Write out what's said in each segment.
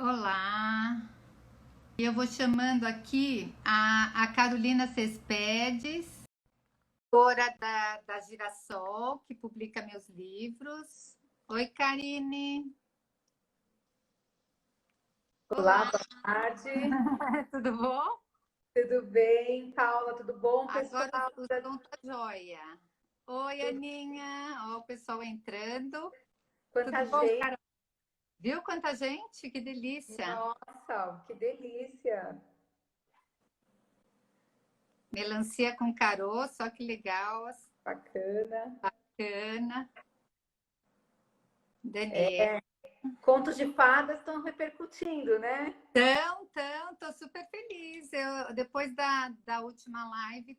Olá, eu vou chamando aqui a Carolina Cespedes, autora da Girassol, que publica meus livros. Oi, Karine. Olá, Olá, boa tarde. tudo bom? Tudo bem, Paula? Tudo bom, Agora pessoal? o som tá jóia. Oi, Aninha. Ó, o pessoal entrando. Tudo Quanta bom, gente! cara? Viu quanta gente? Que delícia. Nossa, que delícia! Melancia com caroço, ó que legal. Bacana. Bacana. Daniel. É, contos de fadas estão repercutindo, né? Tô super feliz. Eu, depois da última live,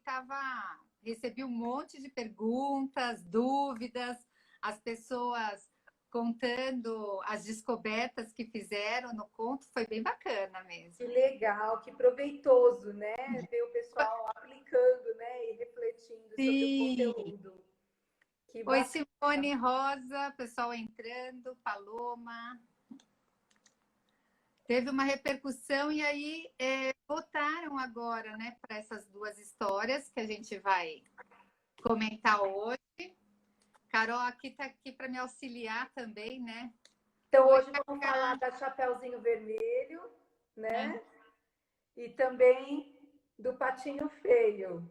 recebi um monte de perguntas, dúvidas, as pessoas contando as descobertas que fizeram no conto, foi bem bacana Que mesmo. legal, que proveitoso, né? Ver o pessoal aplicando, né? E refletindo sobre o Sim. conteúdo. Que Oi, bacana. Simone Rosa, pessoal entrando, Paloma. Teve uma repercussão e aí votaram agora, né, para essas duas histórias que a gente vai comentar hoje. Carol aqui está aqui para me auxiliar também, né? Então, Oi, hoje vamos falar Cacá. da Chapeuzinho Vermelho, Ah, né? E também do Patinho Feio.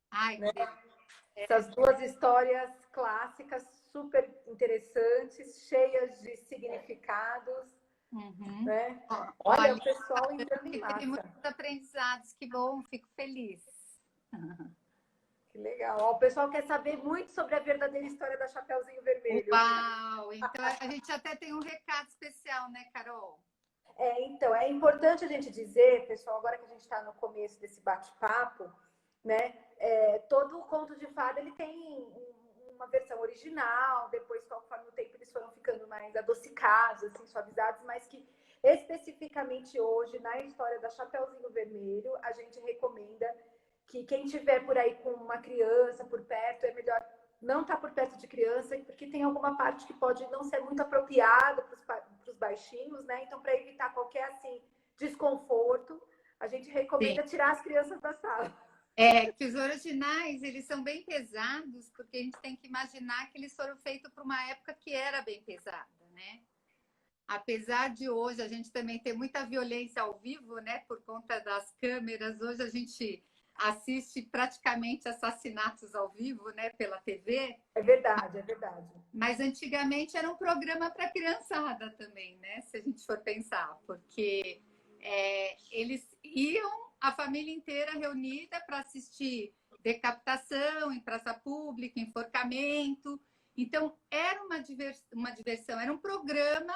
ai, que delícia. Essas duas histórias clássicas, super interessantes, cheias de significados, Uhum. né? Olha, Olha, o pessoal entrando em que teve muitos massa. aprendizados, que bom, fico feliz. Que legal. Ó, o pessoal quer saber muito sobre a verdadeira história da Chapeuzinho Vermelho. Uau! Então a gente até tem um recado especial, né, Carol? Então, é importante a gente dizer, pessoal, agora que a gente está no começo desse bate-papo, né? Todo o conto de fada ele tem uma versão original, depois, conforme o tempo, eles foram ficando mais adocicados, assim, suavizados, mas que especificamente hoje, na história da Chapeuzinho Vermelho, a gente recomenda que quem tiver por aí com uma criança por perto, é melhor não estar por perto de criança, porque tem alguma parte que pode não ser muito apropriada para os baixinhos, né? Então, para evitar qualquer assim desconforto, a gente Sim. recomenda tirar as crianças da sala. É que os originais, eles são bem pesados, porque a gente tem que imaginar que eles foram feitos para uma época que era bem pesada, né? Apesar de hoje a gente também ter muita violência ao vivo, né, por conta das câmeras, hoje a gente assiste praticamente assassinatos ao vivo, né, pela TV, É verdade, é verdade. mas antigamente era um programa para criançada também, né, se a gente for pensar, porque eles iam a família inteira reunida para assistir decapitação em praça pública, enforcamento. Então, era uma diversão, era um programa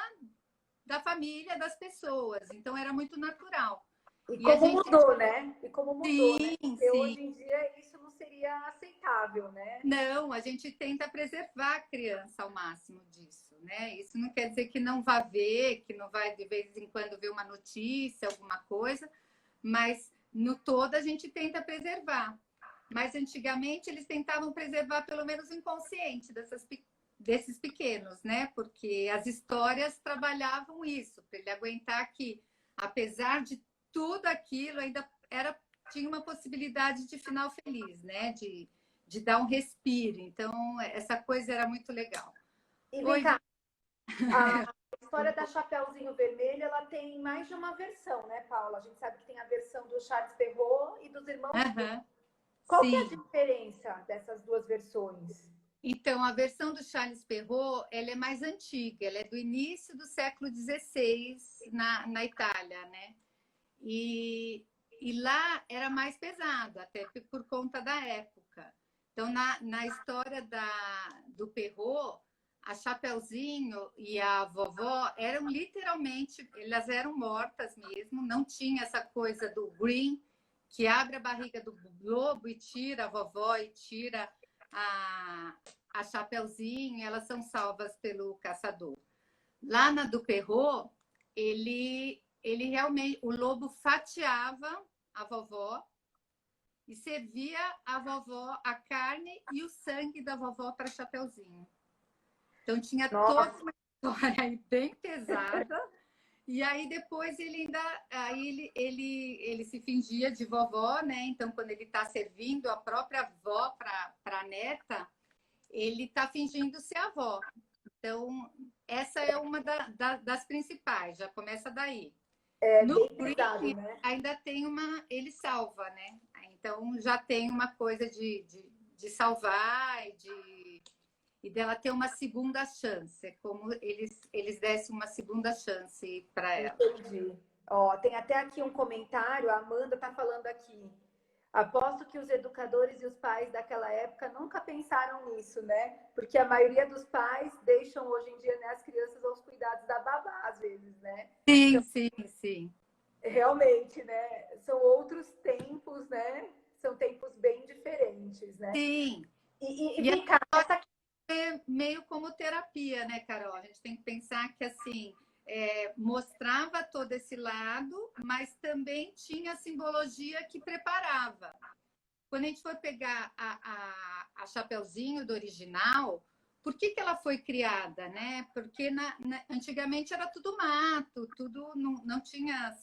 da família, das pessoas. Então era muito natural. E E a como gente. mudou, né? E como mudou, né? Sim, Porque sim. hoje em dia isso não seria aceitável, né? Não, a gente tenta preservar a criança ao máximo disso, né? Isso não quer dizer que não vá ver, que não vai de vez em quando ver uma notícia, alguma coisa, mas no todo a gente tenta preservar. Mas antigamente eles tentavam preservar pelo menos o inconsciente desses pequenos, né? Porque as histórias trabalhavam isso, para ele aguentar que, apesar de tudo aquilo, tinha uma possibilidade de final feliz, né? De dar um respiro. Então, essa coisa era muito legal. E vem Oi, cá, a história da Chapeuzinho Vermelho, ela tem mais de uma versão, né, Paula? A gente sabe que tem a versão do Charles Perrault e dos irmãos Grimm. uhum, Qual que é a sim. diferença dessas duas versões? Então, a versão do Charles Perrault, ela é mais antiga, ela é do início do século XVI na Itália, né? E lá era mais pesado, até por conta da época. Então, na história do Perrault, a Chapeuzinho e a vovó eram literalmente, elas eram mortas mesmo, não tinha essa coisa do Green, que abre a barriga do lobo e tira a vovó e tira a, a Chapeuzinho, e elas são salvas pelo caçador. Lá na do Perrault, ele realmente, o lobo fatiava a vovó e servia a vovó a carne e o sangue da vovó para Chapeuzinho. Então tinha toda Nossa, uma história aí bem pesada E aí depois ele ainda ele se fingia de vovó, né? Então, quando ele está servindo a própria avó para a neta, ele está fingindo ser avó. Então, essa é uma das principais, já começa daí. É No bem pesado, Creed, né? ainda tem uma. Ele salva, né? Então já tem uma coisa de salvar e dela ter uma segunda chance. É como eles dessem uma segunda chance para ela. Entendi. Ó, tem até aqui um comentário, a Amanda está falando aqui. Aposto que os educadores e os pais daquela época nunca pensaram nisso, né? Porque a maioria dos pais deixam hoje em dia, né, as crianças aos cuidados da babá, às vezes, né? Sim, sim, sim. Realmente, né? São outros tempos, né? São tempos bem diferentes, né? Sim. E E vem cá, essa... é meio como terapia, né, Carol? A gente tem que pensar que assim mostrava todo esse lado, mas também tinha a simbologia que preparava. Quando a gente for pegar a Chapeuzinho do original, por que ela foi criada, né? Porque antigamente era tudo mato, tudo não tinha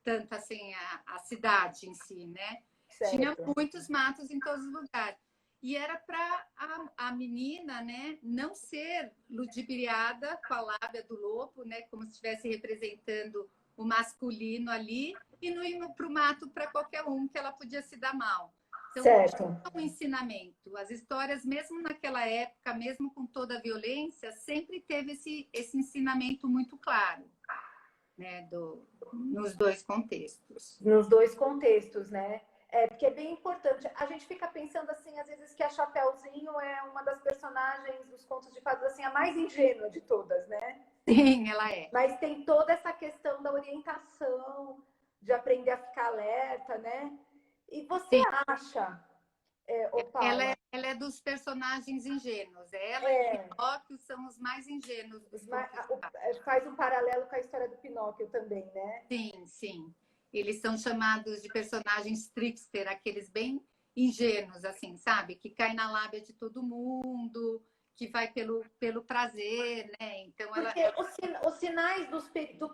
tanta assim a cidade em si, né? Certo. Tinha muitos matos em todos os lugares. E era para a menina, né, não ser ludibriada com a lábia do lobo, né, como se estivesse representando o masculino ali, e não ir para o mato para qualquer um, que ela podia se dar mal. Então, certo. um ensinamento. As histórias, mesmo naquela época, mesmo com toda a violência, sempre teve esse ensinamento muito claro, né, nos dois contextos. Nos dois contextos, né? É, porque é bem importante. A gente fica pensando assim, às vezes, que a Chapeuzinho é uma das personagens dos contos de fadas, assim, a mais ingênua de todas, né? Sim, ela é. Mas tem toda essa questão da orientação, de aprender a ficar alerta, né? E você Sim. acha, Ela é dos personagens ingênuos. Ela e o Pinóquio são os mais ingênuos dos faz um paralelo com a história do Pinóquio também, né? Sim, sim. Eles são chamados de personagens trickster, aqueles bem ingênuos, assim, sabe? Que cai na lábia de todo mundo, que vai pelo prazer, né? Então Porque os sinais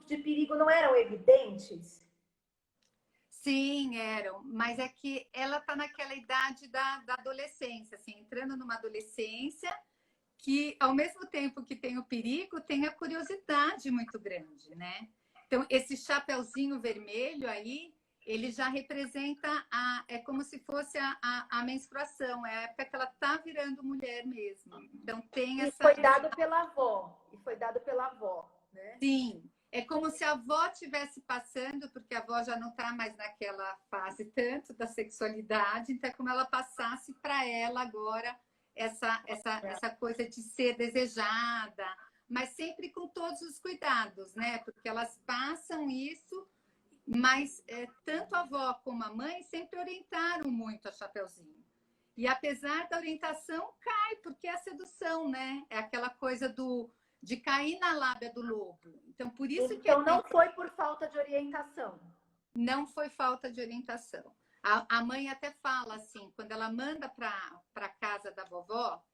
de perigo não eram evidentes? Sim, eram, mas é que ela está naquela idade da adolescência, assim, entrando numa adolescência que, ao mesmo tempo que tem o perigo, tem a curiosidade muito grande, né? Então, esse chapeuzinho vermelho aí, ele já representa é como se fosse a menstruação, é a época que ela está virando mulher mesmo. Então, tem essa... Foi dado pela avó, né? Sim, é como se a avó estivesse passando, porque a avó já não está mais naquela fase tanto da sexualidade, então é como ela passasse para ela agora essa coisa de ser desejada, mas sempre com todos os cuidados, né? Porque elas passam isso, mas tanto a avó como a mãe sempre orientaram muito a Chapeuzinho. E apesar da orientação, cai, porque é a sedução, né? É aquela coisa de cair na lábia do lobo. Então, por isso que então não foi por falta de orientação. Não foi falta de orientação. A mãe até fala assim, quando ela manda para a casa da vovó,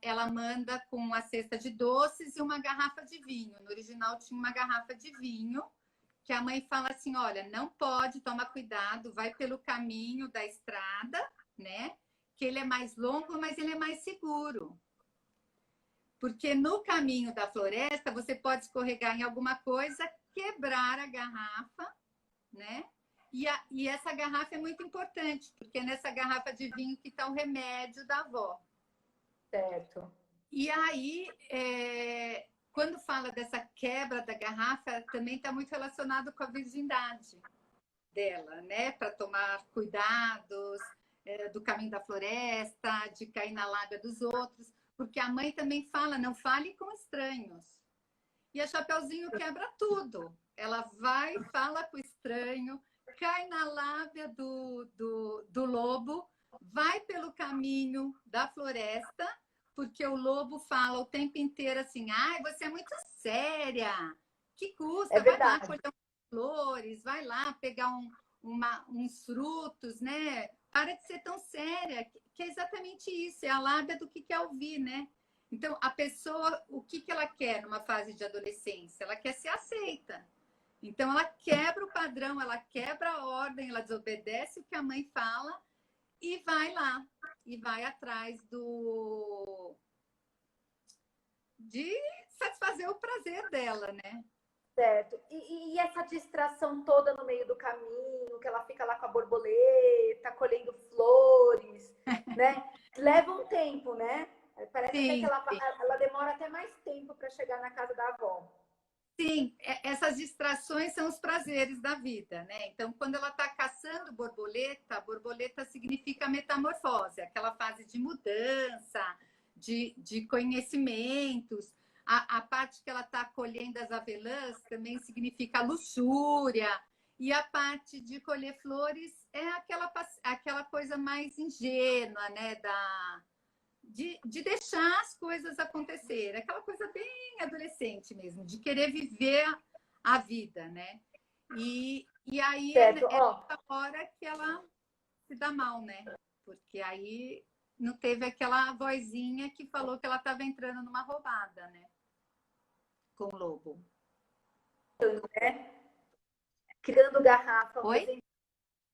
ela manda com a cesta de doces e uma garrafa de vinho. No original tinha uma garrafa de vinho, que a mãe fala assim, olha, não pode, toma cuidado, vai pelo caminho da estrada, né? Que ele é mais longo, mas ele é mais seguro. Porque no caminho da floresta você pode escorregar em alguma coisa, quebrar a garrafa, né? E essa garrafa é muito importante, porque é nessa garrafa de vinho que está o remédio da avó. Certo. E aí, quando fala dessa quebra da garrafa, também está muito relacionado com a virgindade dela, né? Para tomar cuidados do caminho da floresta, de cair na lábia dos outros, porque a mãe também fala, não fale com estranhos. E a Chapeuzinho quebra tudo. Ela vai, fala com o estranho, cai na lábia do lobo, vai pelo caminho da floresta, porque o lobo fala o tempo inteiro assim, ai, você é muito séria, que custa? Vai lá colher umas flores, vai lá pegar uns frutos, né? Para de ser tão séria, que é exatamente isso, é a lábia do que quer ouvir, né? Então, a pessoa, o que ela quer numa fase de adolescência? Ela quer ser aceita. Então, ela quebra o padrão, ela quebra a ordem, ela desobedece o que a mãe fala e vai lá. E vai atrás de satisfazer o prazer dela, né? Certo. E essa distração toda no meio do caminho, que ela fica lá com a borboleta, colhendo flores, né? Leva um tempo, né? Parece até que Sim, ela demora até mais tempo para chegar na casa da avó. sim, essas distrações são os prazeres da vida, né? Então, quando ela está caçando borboleta, borboleta significa metamorfose, aquela fase de mudança, de conhecimentos. A parte que ela está colhendo as avelãs também significa luxúria. E a parte de colher flores é aquela coisa mais ingênua, né? De deixar as coisas acontecer. Aquela coisa bem adolescente mesmo, de querer viver a vida, né? E aí é Certo, ó. nessa hora que ela se dá mal, né? Porque aí não teve aquela vozinha que falou que ela estava entrando numa roubada, né? Com o lobo. Né? Criando garrafa, Oi?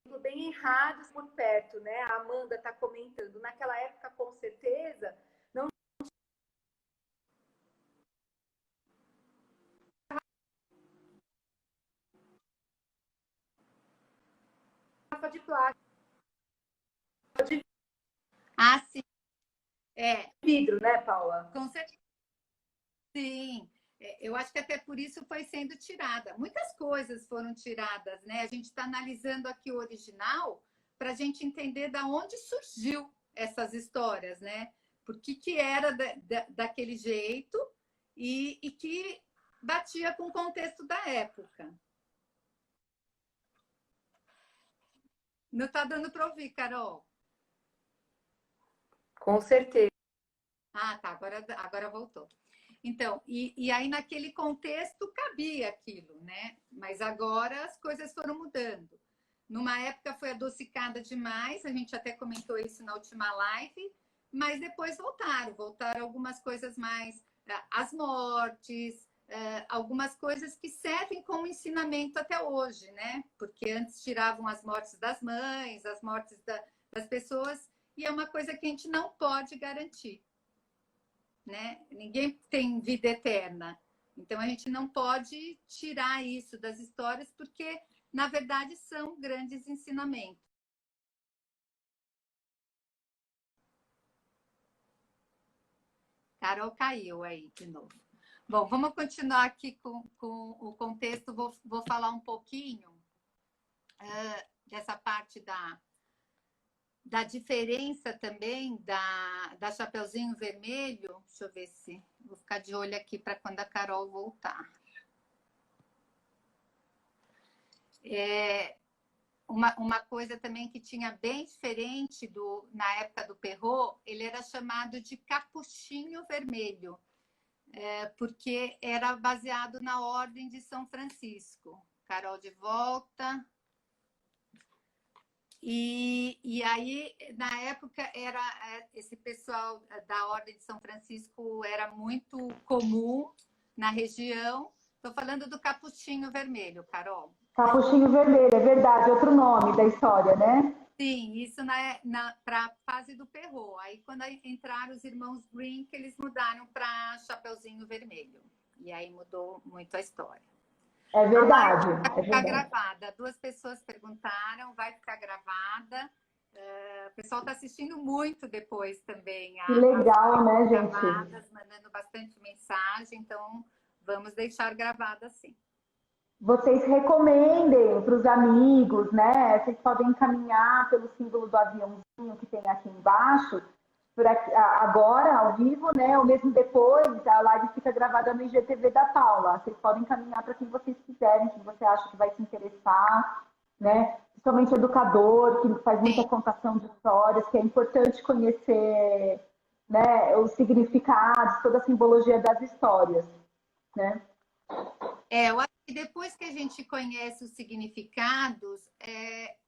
fazendo bem errados por perto, né? A Amanda está comentando. Naquela época, com certeza, não garrafa de plástico, de Ah, sim. É, vidro, né, Paula? com certeza. Sim, eu acho que até por isso foi sendo tirada. Muitas coisas foram tiradas, né? A gente está analisando aqui o original para a gente entender da onde surgiu essas histórias, né? Por que era daquele jeito e que batia com o contexto da época. Não está dando para ouvir, Carol? Com certeza. Ah, tá, agora voltou. Então, e aí naquele contexto cabia aquilo, né? Mas agora as coisas foram mudando. Numa época foi adocicada demais, a gente até comentou isso na última live, mas depois voltaram algumas coisas mais, as mortes, algumas coisas que servem como ensinamento até hoje, né? Porque antes tiravam as mortes das mães, as mortes das pessoas, e é uma coisa que a gente não pode garantir, né? Ninguém tem vida eterna. Então a gente não pode tirar isso das histórias porque na verdade são grandes ensinamentos. Carol caiu aí de novo. Bom, vamos continuar aqui com o contexto. Vou falar um pouquinho dessa parte da diferença também da Chapeuzinho Vermelho. Deixa eu ver se... Vou ficar de olho aqui para quando a Carol voltar. Uma coisa também que tinha bem diferente na época do Perrault, ele era chamado de Capuchinho Vermelho, porque era baseado na Ordem de São Francisco. Carol de volta. E aí, na época, esse pessoal da Ordem de São Francisco era muito comum na região. Estou falando do Capuchinho Vermelho, Carol. Capuchinho Vermelho, é verdade, outro nome da história, né? Sim, isso para a fase do Perrault. Aí, quando entraram os irmãos Green, que eles mudaram para Chapeuzinho Vermelho. E aí mudou muito a história. É verdade, Vai ficar gravada. 2 pessoas perguntaram, vai ficar gravada. O pessoal está assistindo muito depois também. Que legal, né, gravadas, gente? mandando bastante mensagem, então vamos deixar gravada sim. Vocês recomendem para os amigos, né? Vocês podem encaminhar pelo símbolo do aviãozinho que tem aqui embaixo, agora, ao vivo, né? Ou mesmo depois, a live fica gravada no IGTV da Paula. Vocês podem encaminhar para quem vocês quiserem, que você acha que vai se interessar, né? Principalmente educador, que faz muita contação de histórias, que é importante conhecer, né, os significados, toda a simbologia das histórias, né? Eu acho que depois que a gente conhece os significados,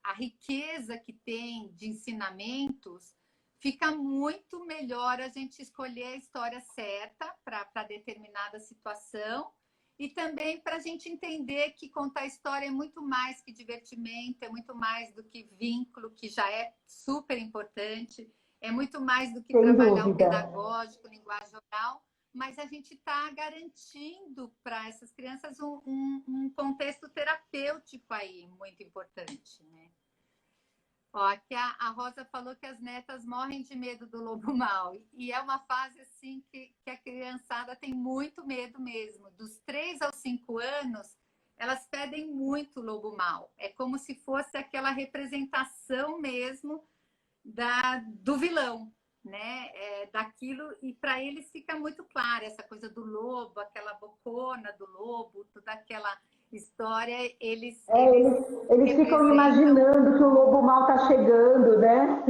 a riqueza que tem de ensinamentos fica muito melhor a gente escolher a história certa para determinada situação e também para a gente entender que contar história é muito mais que divertimento, é muito mais do que vínculo, que já é super importante, é muito mais do que Sem trabalhar o dúvida. pedagógico, linguagem oral, mas a gente está garantindo para essas crianças um contexto terapêutico aí muito importante, né? Ó, aqui a Rosa falou que as netas morrem de medo do lobo mau. E é uma fase assim que a criançada tem muito medo mesmo. Dos 3 aos 5 anos, elas pedem muito lobo mau. É como se fosse aquela representação mesmo do vilão, né? Daquilo, e para eles fica muito claro essa coisa do lobo, aquela bocona do lobo, toda aquela história, eles ficam imaginando que o lobo mau está chegando, né?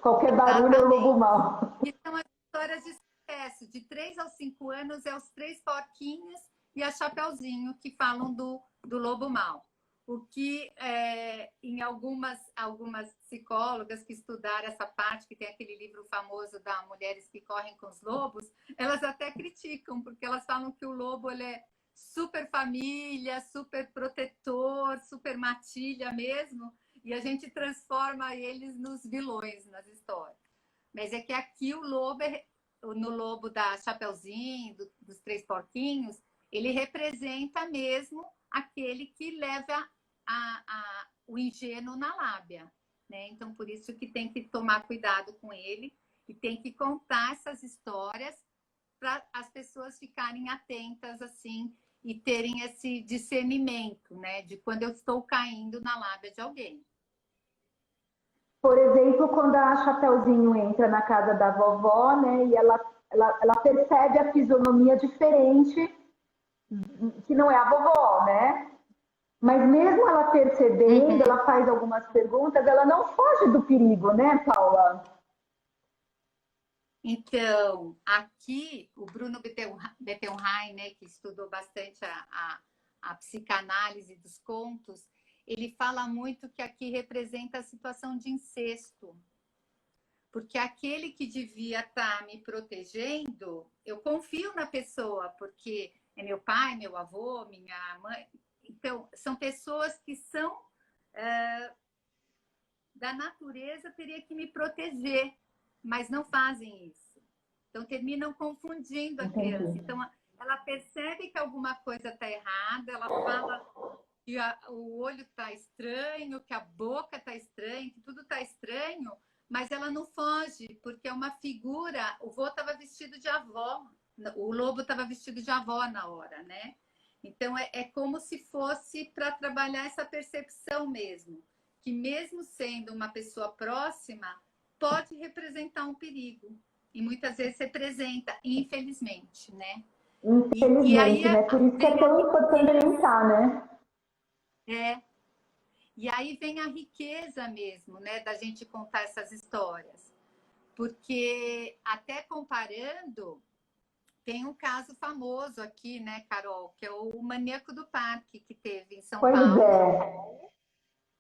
Qualquer barulho é o lobo mau. E são as histórias de sucesso. De 3 aos 5 anos é os 3 porquinhos e a Chapeuzinho que falam do lobo mau. O que em algumas psicólogas que estudaram essa parte, que tem aquele livro famoso da Mulheres que Correm com os Lobos, elas até criticam, porque elas falam que o lobo ele é super família, super protetor, super matilha mesmo, e a gente transforma eles nos vilões nas histórias. Mas é que aqui o lobo, no lobo da Chapeuzinho, dos 3 porquinhos, ele representa mesmo aquele que leva o ingênuo na lábia, né? Então, por isso que tem que tomar cuidado com ele e tem que contar essas histórias para as pessoas ficarem atentas assim e terem esse discernimento, né, de quando eu estou caindo na lábia de alguém. Por exemplo, quando a Chapeuzinho entra na casa da vovó, né, e ela percebe a fisionomia diferente, que não é a vovó, né? Mas mesmo ela percebendo, ela faz algumas perguntas, ela não foge do perigo, né, Paula? Então, aqui, o Bruno Bettelheim, né, que estudou bastante a psicanálise dos contos, ele fala muito que aqui representa a situação de incesto. Porque aquele que devia estar me protegendo, eu confio na pessoa, porque é meu pai, meu avô, minha mãe. Então, são pessoas que são da natureza, teria que me proteger, mas não fazem isso. Então, terminam confundindo a criança. Então, ela percebe que alguma coisa está errada, ela fala que o olho está estranho, que a boca está estranha, que tudo está estranho, mas ela não foge, porque é uma figura. O vô estava vestido de avó, o lobo estava vestido de avó na hora, né? Então, é como se fosse para trabalhar essa percepção mesmo, que mesmo sendo uma pessoa próxima, pode representar um perigo. E muitas vezes representa, infelizmente, né? Infelizmente, e aí, né? Por isso que é tão importante orientar, né? E aí vem a riqueza mesmo, né? Da gente contar essas histórias. Porque, até comparando, tem um caso famoso aqui, né, Carol? Que é o Maníaco do Parque, que teve em São Paulo. Pois é.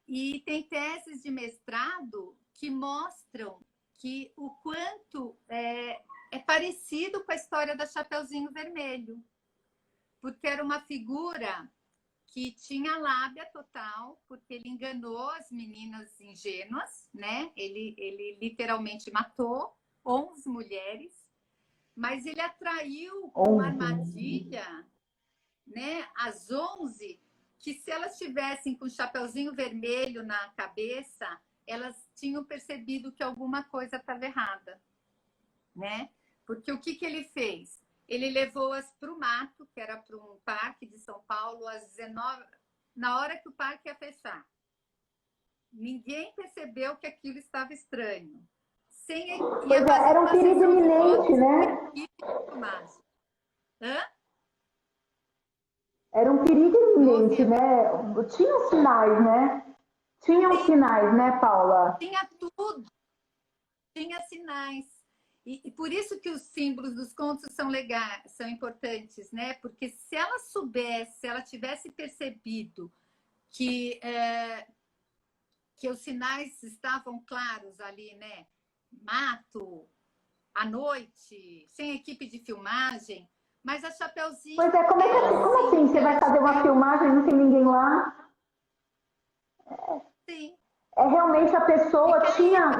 E tem teses de mestrado que mostram que o quanto é parecido com a história da Chapeuzinho Vermelho. Porque era uma figura que tinha lábia total, porque ele enganou as meninas ingênuas, né? Ele literalmente matou 11 mulheres, mas ele atraiu uma armadilha, né? As 11, que se elas tivessem com o chapeuzinho vermelho na cabeça, elas tinham percebido que alguma coisa estava errada, né? Porque o que ele fez? Ele levou-as para o mato, que era para um parque de São Paulo, às 19, na hora que o parque ia fechar. Ninguém percebeu que aquilo estava estranho. Era um perigo iminente, né? Era um perigo iminente, né? Tinham sinais, né? Tinham sinais, né, Paula? Tinha tudo. Tinha sinais. E por isso que os símbolos dos contos são legais, são importantes, né? Porque se ela soubesse, se ela tivesse percebido que os sinais estavam claros ali, né? mato, à noite, sem equipe de filmagem, mas a Chapeuzinho... Pois é, como assim? Você vai fazer uma filmagem e não tem ninguém lá? Sim. É realmente a pessoa tinha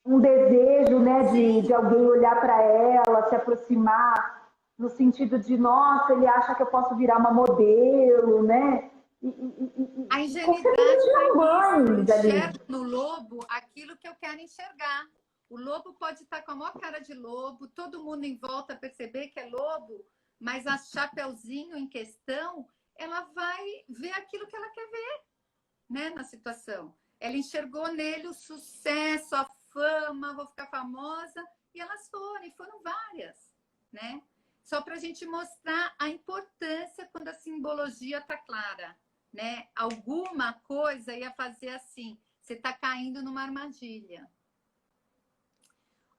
um desejo, né, de alguém olhar para ela, se aproximar, no sentido de, nossa, ele acha que eu posso virar uma modelo, né? A Com certeza ingenuidade tinha mães eu ali. enxergo no lobo aquilo que eu quero enxergar. O lobo pode estar com a maior cara de lobo, todo mundo em volta perceber que é lobo, mas a Chapeuzinho em questão, ela vai ver aquilo que ela quer ver, né, na situação. Ela enxergou nele o sucesso, a fama, vou ficar famosa, e elas foram várias, né? Só para a gente mostrar a importância quando a simbologia está clara, né? Alguma coisa ia fazer assim, você está caindo numa armadilha.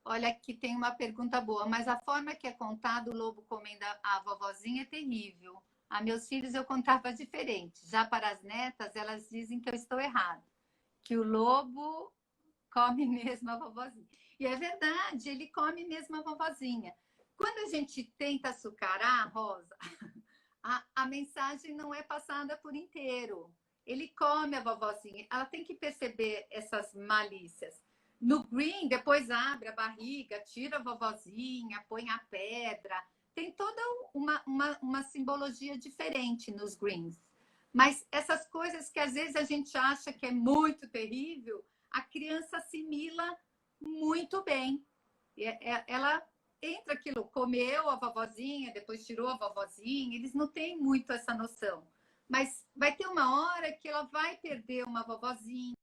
Olha, aqui tem uma pergunta boa, mas a forma que é contado o lobo comendo a vovozinha é terrível. A meus filhos eu contava diferente. Já para as netas, elas dizem que eu estou errado, que o lobo come mesmo a vovozinha. E é verdade, ele come mesmo a vovozinha. Quando a gente tenta açucarar, Rosa, a mensagem não é passada por inteiro. Ele come a vovozinha. Ela tem que perceber essas malícias. No green, depois abre a barriga, tira a vovozinha, põe a pedra. Tem toda uma simbologia diferente nos greens. Mas essas coisas que às vezes a gente acha que é muito terrível, a criança assimila muito bem. Ela entra aquilo, comeu a vovozinha, depois tirou a vovozinha, eles não têm muito essa noção. Mas vai ter uma hora que ela vai perder uma vovozinha,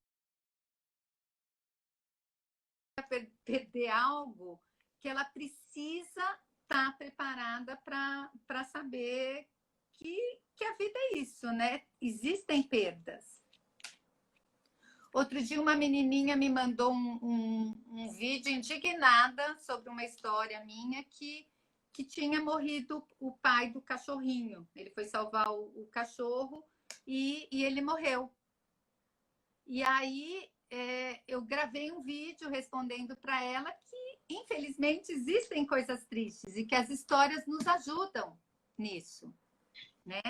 perder algo que ela precisa estar preparada para saber que a vida é isso, né? Existem perdas. Outro dia uma menininha me mandou um vídeo indignada sobre uma história minha que tinha morrido o pai do cachorrinho. Ele foi salvar o cachorro e ele morreu. E aí eu gravei um vídeo respondendo para ela que, infelizmente, existem coisas tristes e que as histórias nos ajudam nisso, né?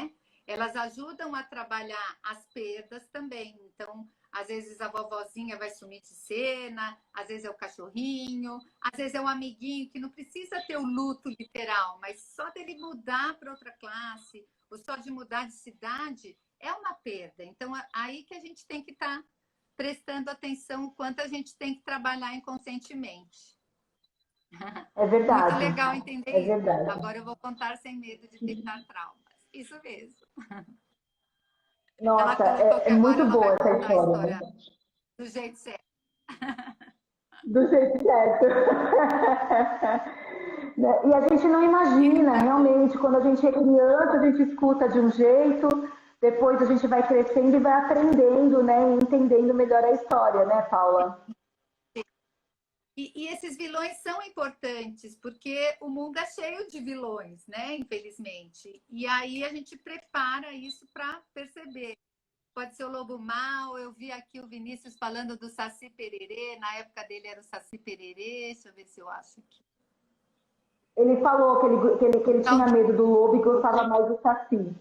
Elas ajudam a trabalhar as perdas também. Então, às vezes a vovozinha vai sumir de cena, às vezes é o cachorrinho, às vezes é um amiguinho que não precisa ter o luto literal, mas só dele mudar para outra classe, ou só de mudar de cidade, é uma perda. Então, aí que a gente tem que estar prestando atenção o quanto a gente tem que trabalhar inconscientemente. É verdade. Muito legal entender é isso. verdade. Agora eu vou contar sem medo de tentar traumas. Isso mesmo. Nossa, Ela colocou que agora muito ela boa vai essa contar a história. história do jeito certo. Do jeito certo. E a gente não imagina, realmente, quando a gente é criança, a gente escuta de um jeito, depois a gente vai crescendo e vai aprendendo, né, e entendendo melhor a história, né, Paula? E esses vilões são importantes, porque o mundo é cheio de vilões, né, infelizmente. E aí a gente prepara isso para perceber. Pode ser o lobo mau. Eu vi aqui o Vinícius falando do Saci Pererê. Na época dele era o Saci Pererê. Deixa eu ver se eu acho aqui. Ele falou que ele tinha medo do lobo e gostava mais do Saci.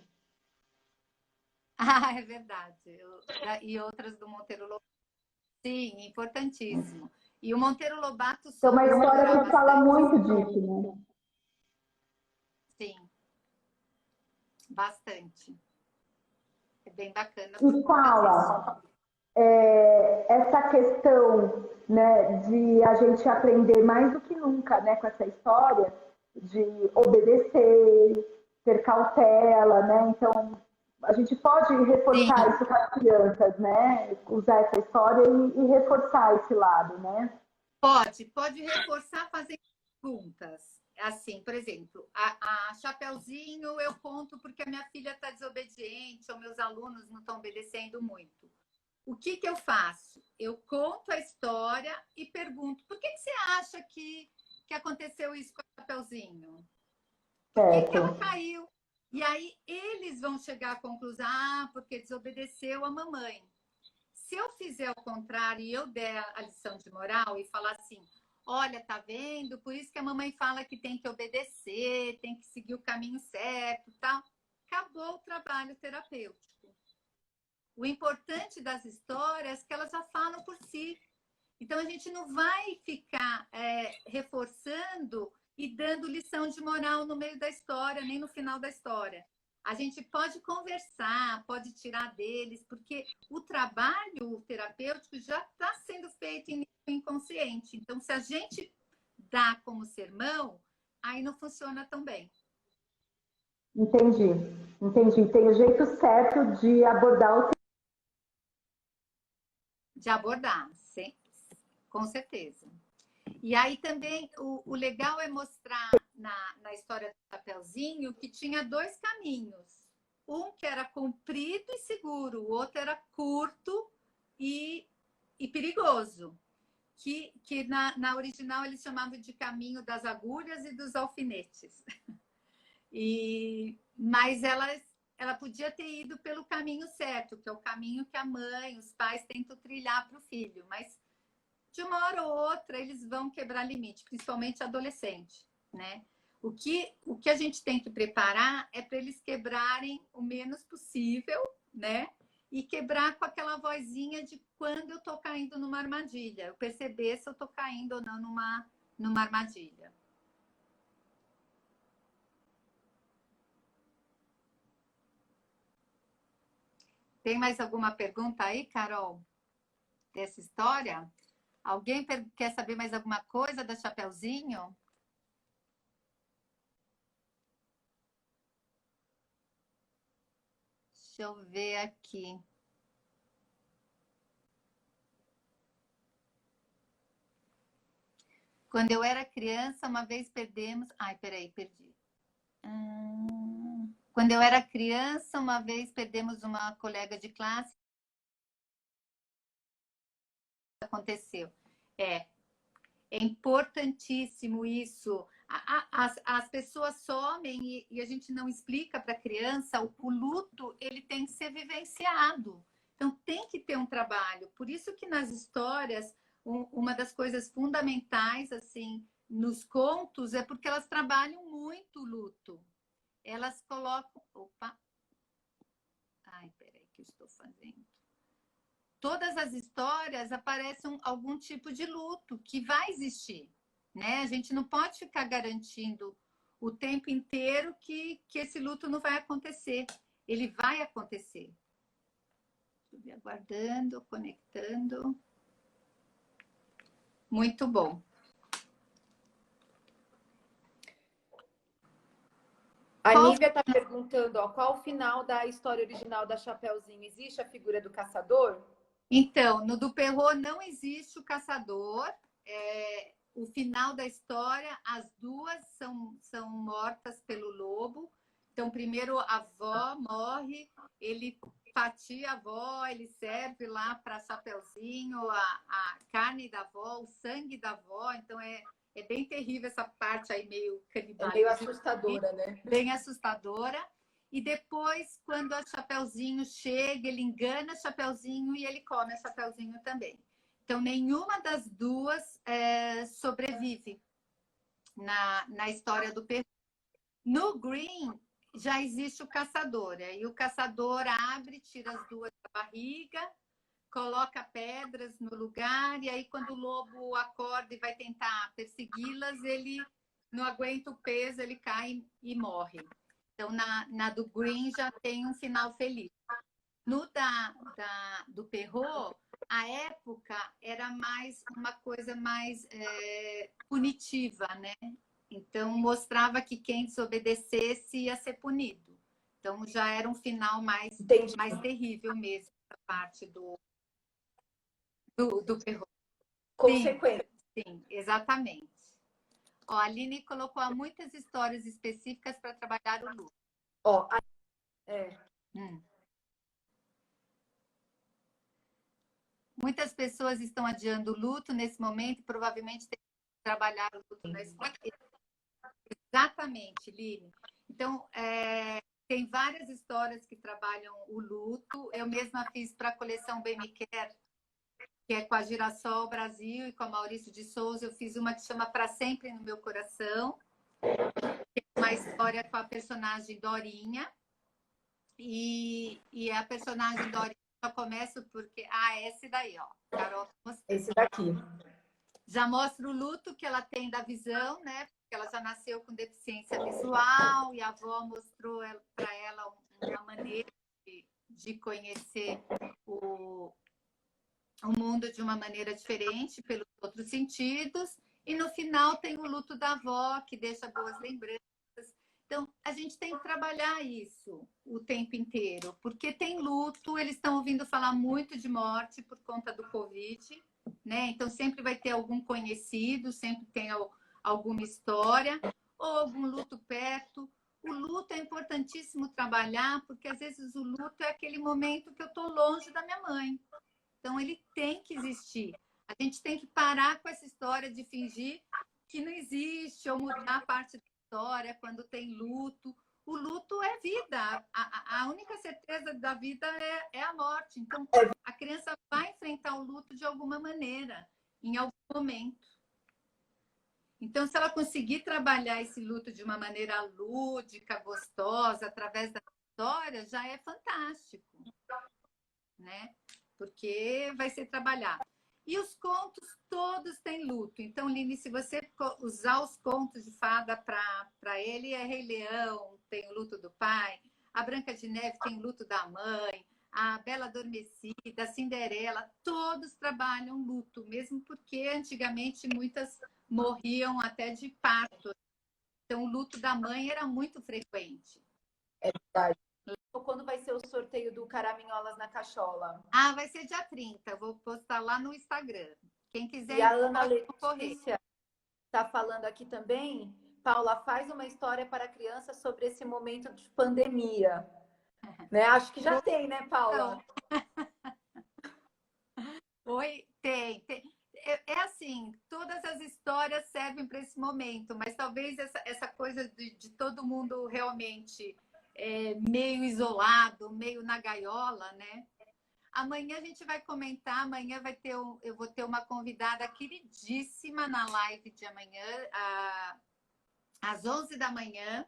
Ah, é verdade. E outras do Monteiro Lobato. Sim, importantíssimo. E o Monteiro Lobato Tem uma soube história explorar que fala bastante. muito disso, né? Sim, bastante. É bem bacana por E conta disso. Paula, essa questão, né, de a gente aprender mais do que nunca, né, com essa história de obedecer, ter cautela, né? Então, a gente pode Sim, reforçar isso com as crianças, né? Usar essa história e reforçar esse lado, né? pode reforçar fazendo perguntas. Assim, por exemplo, a Chapeuzinho eu conto porque a minha filha está desobediente ou meus alunos não estão obedecendo muito. O que eu faço? Eu conto a história e pergunto: por que você acha que aconteceu isso com a Chapeuzinho? Por que ela Certo. caiu? E aí eles vão chegar à conclusão: ah, porque desobedeceu a mamãe. Se eu fizer o contrário e eu der a lição de moral e falar assim, olha, tá vendo? Por isso que a mamãe fala que tem que obedecer, tem que seguir o caminho certo, tal. Acabou o trabalho terapêutico. O importante das histórias é que elas já falam por si. Então, a gente não vai ficar reforçando e dando lição de moral no meio da história, nem no final da história. A gente pode conversar, pode tirar deles, porque o trabalho terapêutico já está sendo feito em nível inconsciente. Então, se a gente dá como sermão, aí não funciona tão bem. Entendi, entendi. Tem o jeito certo de abordar o De abordar, sim, com certeza. E aí também o legal é mostrar na história do Chapeuzinho que tinha dois caminhos. Um que era comprido e seguro, o outro era curto e perigoso. Que na original eles chamavam de caminho das agulhas e dos alfinetes. Mas ela podia ter ido pelo caminho certo, que é o caminho que a mãe, os pais tentam trilhar para o filho. Mas de uma hora ou outra eles vão quebrar limite, principalmente adolescente, né? O que a gente tem que preparar é para eles quebrarem o menos possível, né? E quebrar com aquela vozinha de quando eu tô caindo numa armadilha. Eu perceber se eu tô caindo ou não numa armadilha. Tem mais alguma pergunta aí, Carol, dessa história? Alguém quer saber mais alguma coisa da Chapeuzinho? Deixa eu ver aqui. Quando eu era criança, uma vez perdemos... Ai, peraí, perdi. Quando eu era criança, uma vez perdemos uma colega de classe. Aconteceu. É importantíssimo isso. As pessoas somem e a gente não explica para a criança. O luto, ele tem que ser vivenciado. Então, tem que ter um trabalho. Por isso que nas histórias, uma das coisas fundamentais, assim, nos contos, é porque elas trabalham muito o luto. Elas colocam... Opa! Ai, peraí, que eu estou fazendo. Todas as histórias aparecem algum tipo de luto que vai existir, né? A gente não pode ficar garantindo o tempo inteiro que esse luto não vai acontecer. Ele vai acontecer. Deixa eu ver, aguardando, conectando. Muito bom. A Nívia está perguntando, ó, qual o final da história original da Chapeuzinho? Existe a figura do caçador? Então, no do Perrault não existe o caçador. O final da história, as duas são mortas pelo lobo. Então, primeiro a avó morre, ele fatia a avó, ele serve lá para Chapeuzinho a carne da avó, o sangue da avó. Então, é bem terrível essa parte aí, meio canibal. É meio assustadora, né? Bem assustadora. E depois, quando a Chapeuzinho chega, ele engana a Chapeuzinho e ele come a Chapeuzinho também. Então, nenhuma das duas sobrevive na história do Perrault. No Green, já existe o caçador. Aí o caçador abre, tira as duas da barriga, coloca pedras no lugar, e aí quando o lobo acorda e vai tentar persegui-las, ele não aguenta o peso, ele cai e morre. Então, na do Green já tem um final feliz. No do Perrault, a época era mais uma coisa mais punitiva, né? Então, mostrava que quem desobedecesse ia ser punido. Então, já era um final mais terrível mesmo, a parte do Perrault. Consequência. Sim, exatamente. Ó, a Aline colocou muitas histórias específicas para trabalhar o luto. Ó, Muitas pessoas estão adiando o luto nesse momento e provavelmente tem que trabalhar o luto na escola. Exatamente, Line. Então, tem várias histórias que trabalham o luto. Eu mesma fiz para a coleção Bem Me Quer, que é com a Girassol Brasil e com a Maurício de Souza. Eu fiz uma que chama Para Sempre no Meu Coração, que é uma história com a personagem Dorinha. E a personagem Dorinha só começa porque... Ah, esse daí, ó. Carol, esse daqui. já mostra o luto que ela tem da visão, né? Porque ela já nasceu com deficiência visual e a avó mostrou para ela uma maneira de conhecer o mundo de uma maneira diferente, pelos outros sentidos. E no final tem o luto da avó, que deixa boas lembranças. Então, a gente tem que trabalhar isso o tempo inteiro, porque tem luto, eles estão ouvindo falar muito de morte por conta do Covid, né? Então, sempre vai ter algum conhecido, sempre tem alguma história, ou algum luto perto. O luto é importantíssimo trabalhar, porque às vezes o luto é aquele momento que eu estou longe da minha mãe. Então, ele tem que existir. A gente tem que parar com essa história de fingir que não existe, ou mudar parte da história quando tem luto. O luto é vida. A única certeza da vida é a morte. Então, a criança vai enfrentar o luto de alguma maneira, em algum momento. Então, se ela conseguir trabalhar esse luto de uma maneira lúdica, gostosa, através da história, já é fantástico, né? Porque vai ser trabalhado. E os contos todos têm luto. Então, Line, se você usar os contos de fada para ele, é Rei Leão, tem o luto do pai, a Branca de Neve tem o luto da mãe, a Bela Adormecida, a Cinderela, todos trabalham luto, mesmo porque antigamente muitas morriam até de parto. Então, o luto da mãe era muito frequente. É verdade. Quando vai ser o sorteio do Caraminholas na Cachola? Ah, vai ser dia 30. Eu vou postar lá no Instagram. Quem quiser, e a Ana concorrer. Letícia está falando aqui também. Paula, faz uma história para criança sobre esse momento de pandemia. Né? Acho que já tem, né, Paula? Oi, tem. É assim, todas as histórias servem para esse momento, mas talvez essa coisa de todo mundo realmente meio isolado, meio na gaiola, né? Amanhã a gente vai comentar, amanhã eu vou ter uma convidada queridíssima na live de amanhã, às 11 da manhã,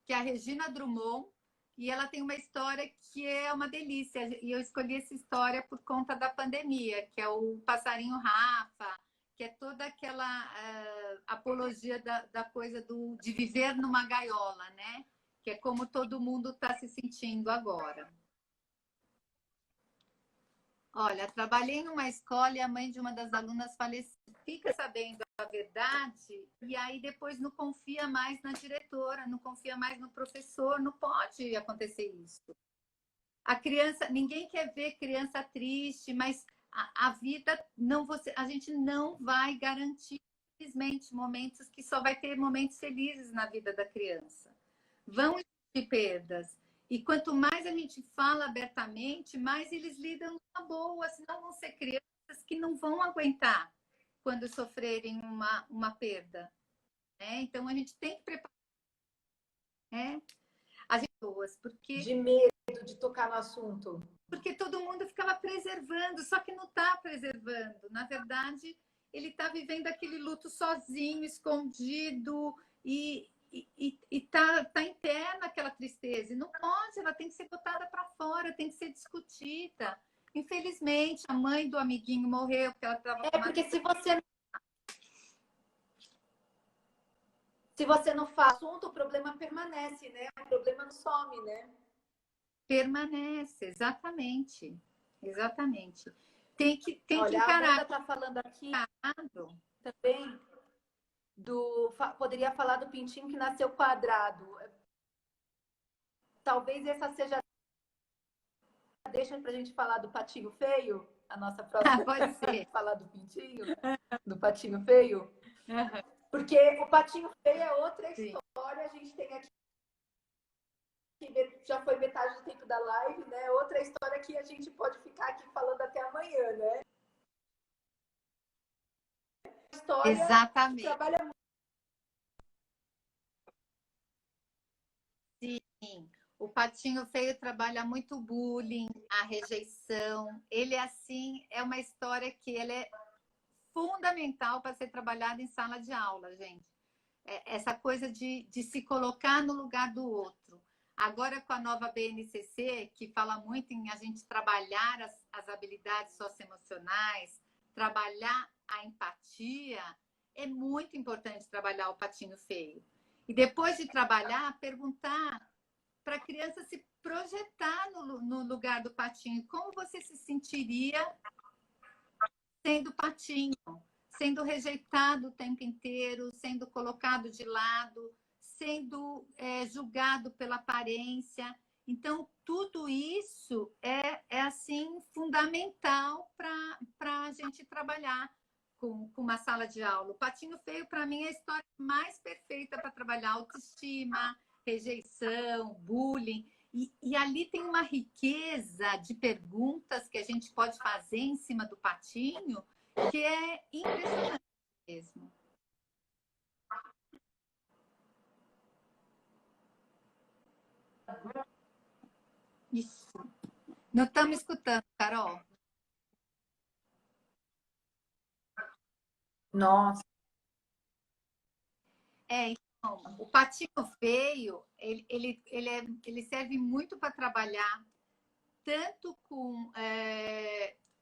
que é a Regina Drummond, e ela tem uma história que é uma delícia, e eu escolhi essa história por conta da pandemia, que é o Passarinho Rafa, que é toda aquela apologia da coisa de viver numa gaiola, né? Que é como todo mundo está se sentindo agora. Olha, trabalhei numa escola e a mãe de uma das alunas faleceu. Fica sabendo a verdade e aí depois não confia mais na diretora, não confia mais no professor, não pode acontecer isso. A criança, ninguém quer ver criança triste, mas a vida não a gente não vai garantir simplesmente momentos que só vai ter momentos felizes na vida da criança. Vão existir perdas. E quanto mais a gente fala abertamente, mais eles lidam na boa, senão vão ser crianças que não vão aguentar quando sofrerem uma perda. Né? Então, a gente tem que preparar as pessoas, porque... De medo de tocar no assunto. Porque todo mundo ficava preservando, só que não está preservando. Na verdade, ele está vivendo aquele luto sozinho, escondido, e tá interna aquela tristeza. E não pode, ela tem que ser botada para fora, tem que ser discutida. Infelizmente, a mãe do amiguinho morreu porque ela estava... Porque se você não faz assunto, o problema permanece, né? O problema não some, né? Permanece, exatamente. Exatamente. Tem que encarar. A Amanda está falando aqui também poderia falar do pintinho que nasceu quadrado. Talvez essa seja deixa pra gente falar do patinho feio, a nossa próxima pode ser. falar do pintinho, do patinho feio. Porque o patinho feio é outra história, a gente tem aqui que já foi metade do tempo da live, né? Outra história que a gente pode ficar aqui falando até amanhã, né? História exatamente. Trabalha Sim. O patinho feio trabalha muito o bullying, a rejeição. Ele, assim, é uma história que ele é fundamental para ser trabalhada em sala de aula, gente. Essa coisa de se colocar no lugar do outro. Agora, com a nova BNCC, que fala muito em a gente trabalhar as habilidades socioemocionais, trabalhar a empatia, é muito importante trabalhar o patinho feio. E depois de trabalhar, perguntar para a criança se projetar no lugar do patinho. Como você se sentiria sendo patinho, sendo rejeitado o tempo inteiro, sendo colocado de lado, sendo julgado pela aparência? Então, tudo isso é assim, fundamental para a gente trabalhar com uma sala de aula. O patinho feio, para mim, é a história mais perfeita para trabalhar autoestima, rejeição, bullying. E ali tem uma riqueza de perguntas que a gente pode fazer em cima do patinho que é impressionante mesmo. Isso. Não estamos escutando, Carol? Nossa. Então, o patinho feio, ele serve muito para trabalhar tanto com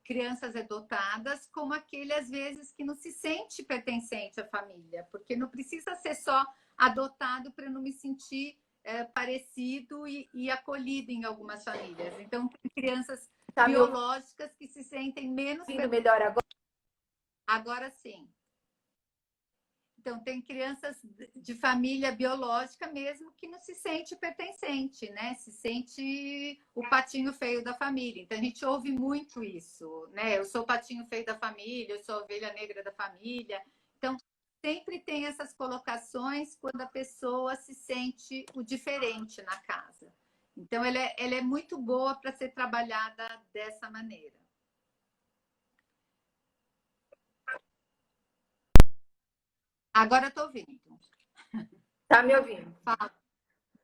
crianças adotadas, como aquele, às vezes, que não se sente pertencente à família, porque não precisa ser só adotado para não me sentir parecido e acolhido em algumas famílias. Então, tem crianças biológicas que se sentem menos melhor agora? Agora sim. Então, tem crianças de família biológica mesmo que não se sente pertencente, né? Se sente o patinho feio da família. Então, a gente ouve muito isso, né? Eu sou o patinho feio da família, eu sou a ovelha negra da família. Então, sempre tem essas colocações quando a pessoa se sente o diferente na casa. Então, ela é muito boa para ser trabalhada dessa maneira. Agora eu tô ouvindo. Tá me ouvindo? Fala.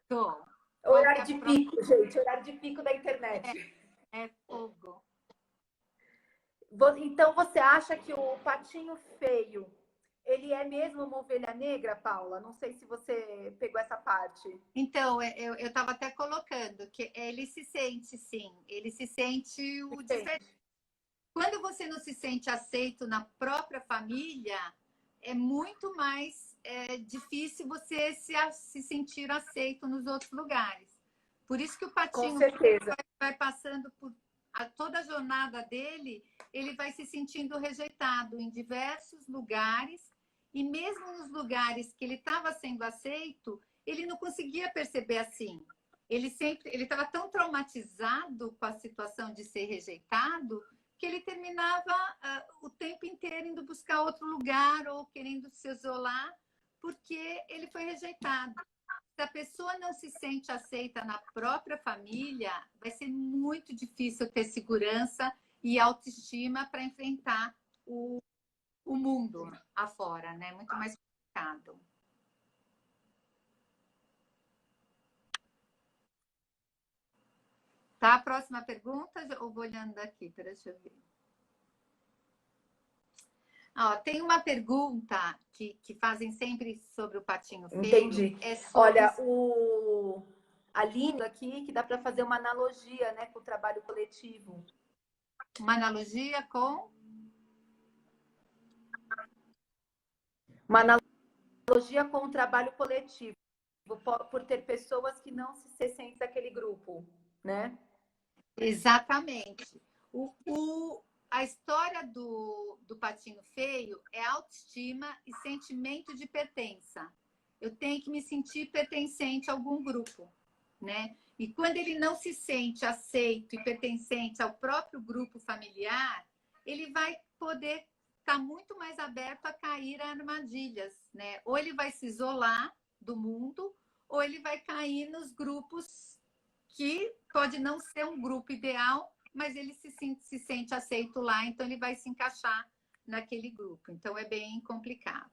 Tô. Horário de pico, gente. Horário de pico da internet. É fogo. Então, você acha que o patinho feio, ele é mesmo uma ovelha negra, Paula? Não sei se você pegou essa parte. Então, eu estava até colocando que ele se sente, sim. Ele se sente o diferente. Quando você não se sente aceito na própria família, é muito mais difícil você se sentir aceito nos outros lugares. Por isso que o patinho vai passando por toda a jornada dele, ele vai se sentindo rejeitado em diversos lugares, e mesmo nos lugares que ele estava sendo aceito, ele não conseguia perceber assim. Ele estava tão traumatizado com a situação de ser rejeitado que ele terminava o tempo inteiro indo buscar outro lugar ou querendo se isolar porque ele foi rejeitado. Se a pessoa não se sente aceita na própria família, vai ser muito difícil ter segurança e autoestima para enfrentar o mundo afora, né? Muito mais complicado. Tá, a próxima pergunta? Eu vou olhando aqui, deixa eu ver. Tem uma pergunta que fazem sempre sobre o patinho feio. Entendi. Olha, a Lino aqui, que dá para fazer uma analogia, né, com o trabalho coletivo. Uma analogia com? Uma analogia com o trabalho coletivo, por ter pessoas que não se sentem daquele grupo, né? Exatamente. A história do patinho feio é autoestima e sentimento de pertença. Eu tenho que me sentir pertencente a algum grupo, né? E quando ele não se sente aceito e pertencente ao próprio grupo familiar, ele vai poder estar muito mais aberto a cair a armadilhas, né? Ou ele vai se isolar do mundo, ou ele vai cair nos grupos que pode não ser um grupo ideal, mas ele se sente aceito lá, então ele vai se encaixar naquele grupo. Então é bem complicado.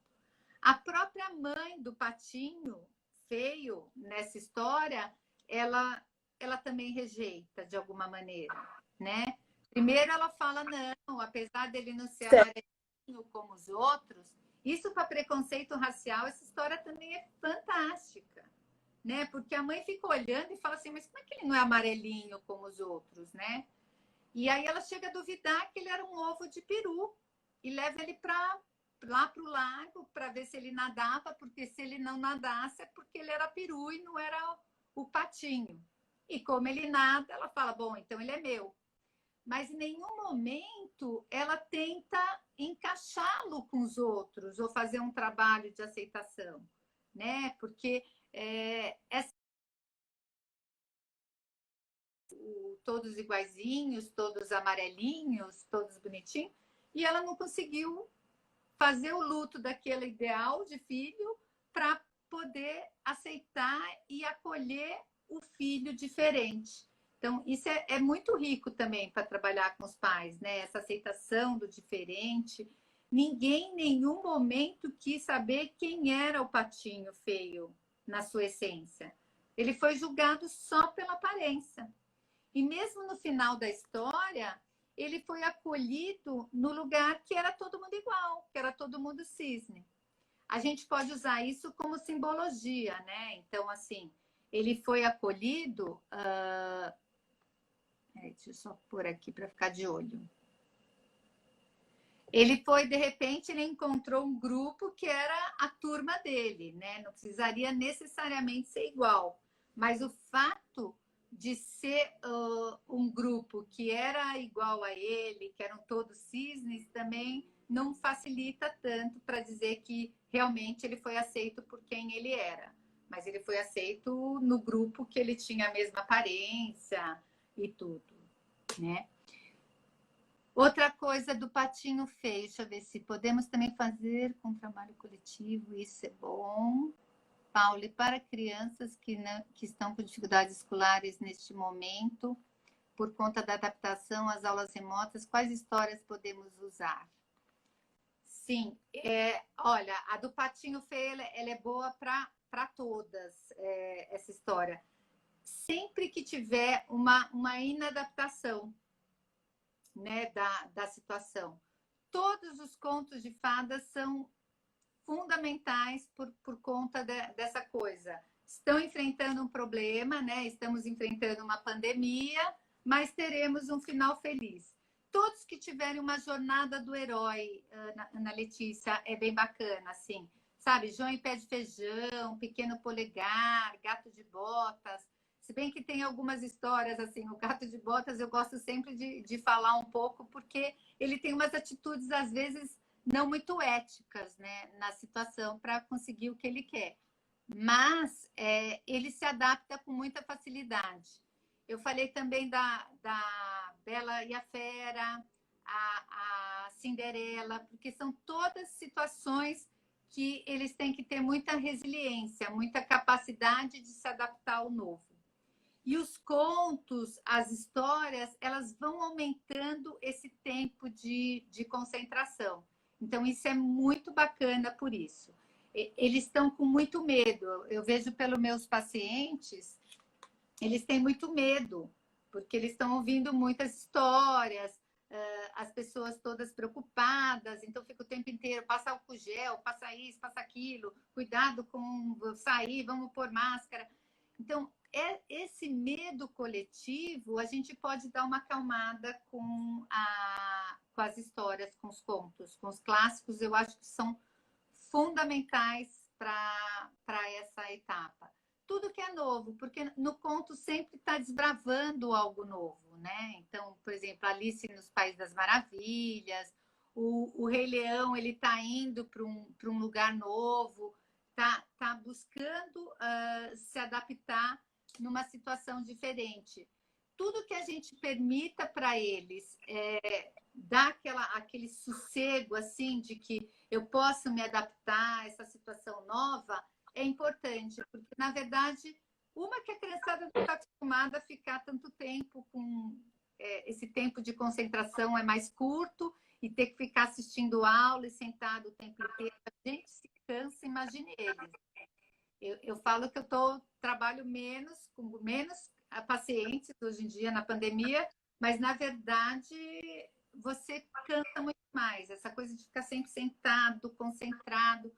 A própria mãe do patinho feio nessa história, ela ela também rejeita de alguma maneira, né? Primeiro ela fala não, apesar dele não ser amarelinho como os outros, isso para preconceito racial, essa história também é fantástica, né? Porque a mãe fica olhando e fala assim, mas como é que ele não é amarelinho como os outros, né? E aí ela chega a duvidar que ele era um ovo de peru e leva ele lá para o lago para ver se ele nadava, porque se ele não nadasse é porque ele era peru e não era o patinho. E como ele nada, ela fala, bom, então ele é meu. Mas em nenhum momento ela tenta encaixá-lo com os outros ou fazer um trabalho de aceitação, né? Porque todos iguaizinhos, todos amarelinhos, todos bonitinhos, e ela não conseguiu fazer o luto daquele ideal de filho para poder aceitar e acolher o filho diferente. Então, isso é muito rico também para trabalhar com os pais, né? Essa aceitação do diferente. Ninguém, em nenhum momento, quis saber quem era o patinho feio na sua essência. Ele foi julgado só pela aparência. E mesmo no final da história, ele foi acolhido no lugar que era todo mundo igual, que era todo mundo cisne. A gente pode usar isso como simbologia, né? Então, assim, ele foi acolhido... deixa eu só pôr aqui para ficar de olho. Ele foi, de repente, ele encontrou um grupo que era a turma dele, né? Não precisaria necessariamente ser igual. Mas o fato de ser um grupo que era igual a ele, que eram todos cisnes, também não facilita tanto para dizer que realmente ele foi aceito por quem ele era. Mas ele foi aceito no grupo que ele tinha a mesma aparência e tudo, né? Outra coisa do patinho feio, deixa eu ver se podemos também fazer com trabalho coletivo, isso é bom. Paulo, e para crianças que estão com dificuldades escolares neste momento, por conta da adaptação às aulas remotas, quais histórias podemos usar? Sim, olha, a do patinho feio, ela é boa para todas, essa história. Sempre que tiver uma inadaptação, né, da situação. Todos os contos de fadas são fundamentais por conta dessa coisa. Estão enfrentando um problema, né? Estamos enfrentando uma pandemia, mas teremos um final feliz. Todos que tiverem uma jornada do herói, Ana Letícia, é bem bacana, assim. Sabe, João em Pé de Feijão, Pequeno Polegar, Gato de Botas. Se bem que tem algumas histórias, assim, o Gato de Botas eu gosto sempre de falar um pouco, porque ele tem umas atitudes, às vezes, não muito éticas, né, na situação para conseguir o que ele quer. Mas ele se adapta com muita facilidade. Eu falei também da Bela e a Fera, a Cinderela, porque são todas situações que eles têm que ter muita resiliência, muita capacidade de se adaptar ao novo. E os contos, as histórias, elas vão aumentando esse tempo de concentração. Então, isso é muito bacana por isso. Eles estão com muito medo. Eu vejo pelos meus pacientes, eles têm muito medo, porque eles estão ouvindo muitas histórias, as pessoas todas preocupadas, então fica o tempo inteiro, passa álcool gel, passa isso, passa aquilo, cuidado com sair, vamos pôr máscara. Então, esse medo coletivo, a gente pode dar uma acalmada com as histórias, com os contos, com os clássicos, eu acho que são fundamentais para essa etapa. Tudo que é novo, porque no conto sempre está desbravando algo novo, né? Então, por exemplo, Alice nos Países das Maravilhas, o Rei Leão, ele está indo para um lugar novo, tá buscando se adaptar numa situação diferente. Tudo que a gente permita para eles dar aquele sossego assim de que eu posso me adaptar a essa situação nova é importante, porque na verdade que a criançada não está acostumada a ficar tanto tempo com esse tempo de concentração é mais curto e ter que ficar assistindo aula e sentado o tempo inteiro, a gente se cansa, imagine eles. Eu falo que trabalho com menos pacientes hoje em dia na pandemia, mas na verdade você cansa muito mais. Essa coisa de ficar sempre sentado, concentrado.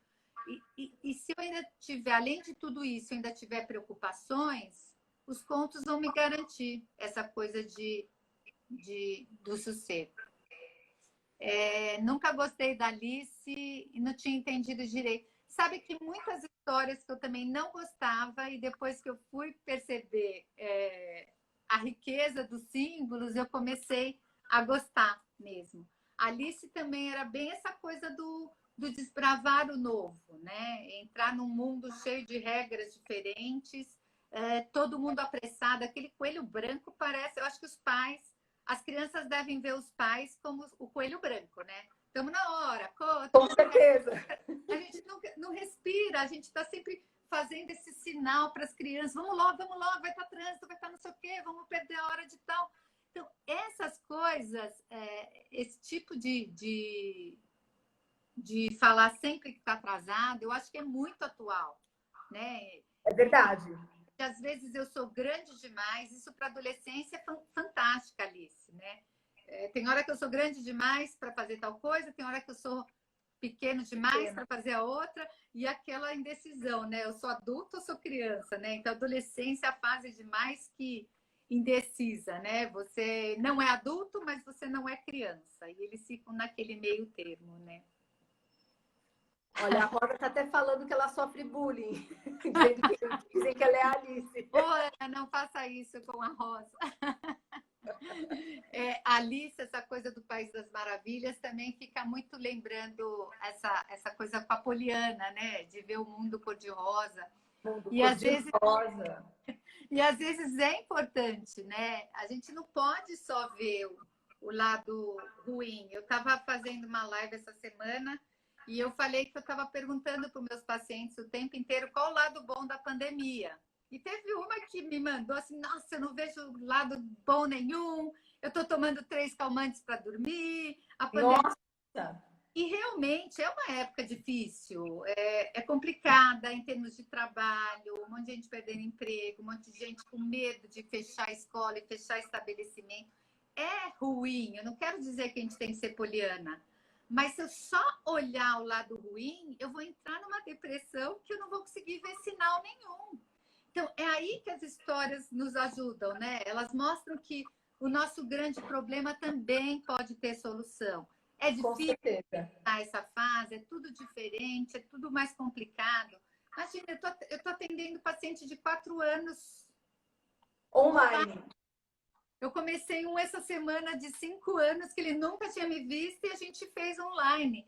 E se eu ainda tiver, além de tudo isso, eu ainda tiver preocupações, os contos vão me garantir essa coisa do sossego. Nunca gostei da Alice e não tinha entendido direito. Sabe que muitas histórias que eu também não gostava, e depois que eu fui perceber a riqueza dos símbolos, eu comecei a gostar mesmo. Alice também era bem essa coisa do desbravar o novo, né? Entrar num mundo cheio de regras diferentes, todo mundo apressado. Aquele coelho branco parece... Eu acho que as crianças devem ver os pais como o coelho branco, né? Estamos na hora, com certeza. A gente não respira, a gente está sempre fazendo esse sinal para as crianças: vamos logo, vai estar trânsito, vai estar não sei o quê, vamos perder a hora de tal. Então, essas coisas, esse tipo de falar sempre que está atrasado, eu acho que é muito atual, né? É verdade. Às vezes eu sou grande demais, isso para adolescência é fantástica, Alice, né? Tem hora que eu sou grande demais para fazer tal coisa, tem hora que eu sou pequeno demais para fazer a outra, e aquela indecisão, né? Eu sou adulto ou sou criança, né? Então, a adolescência é a fase de mais que indecisa, né? Você não é adulto, mas você não é criança, e eles ficam naquele meio termo, né? Olha, a Rosa está até falando que ela sofre bullying, dizem que ela é a Alice. Ô, não faça isso com a Rosa. Alice, essa coisa do País das Maravilhas, também fica muito lembrando essa coisa papoliana, né? De ver o mundo cor-de-rosa. E às vezes é importante, né? A gente não pode só ver o lado ruim. Eu estava fazendo uma live essa semana e eu falei que eu estava perguntando para os meus pacientes o tempo inteiro qual o lado bom da pandemia. E teve uma que me mandou assim: nossa, eu não vejo lado bom nenhum, eu estou tomando 3 calmantes para dormir. A pandemia... Nossa! E realmente é uma época difícil, é complicada em termos de trabalho, um monte de gente perdendo emprego, um monte de gente com medo de fechar a escola e fechar estabelecimento. É ruim, eu não quero dizer que a gente tem que ser poliana, mas se eu só olhar o lado ruim, eu vou entrar numa depressão que eu não vou conseguir ver sinal nenhum. Então, é aí que as histórias nos ajudam, né? Elas mostram que o nosso grande problema também pode ter solução. É difícil essa fase, é tudo diferente, é tudo mais complicado. Imagina, eu tô atendendo paciente de 4 anos online. Eu comecei essa semana de 5 anos, que ele nunca tinha me visto, e a gente fez online.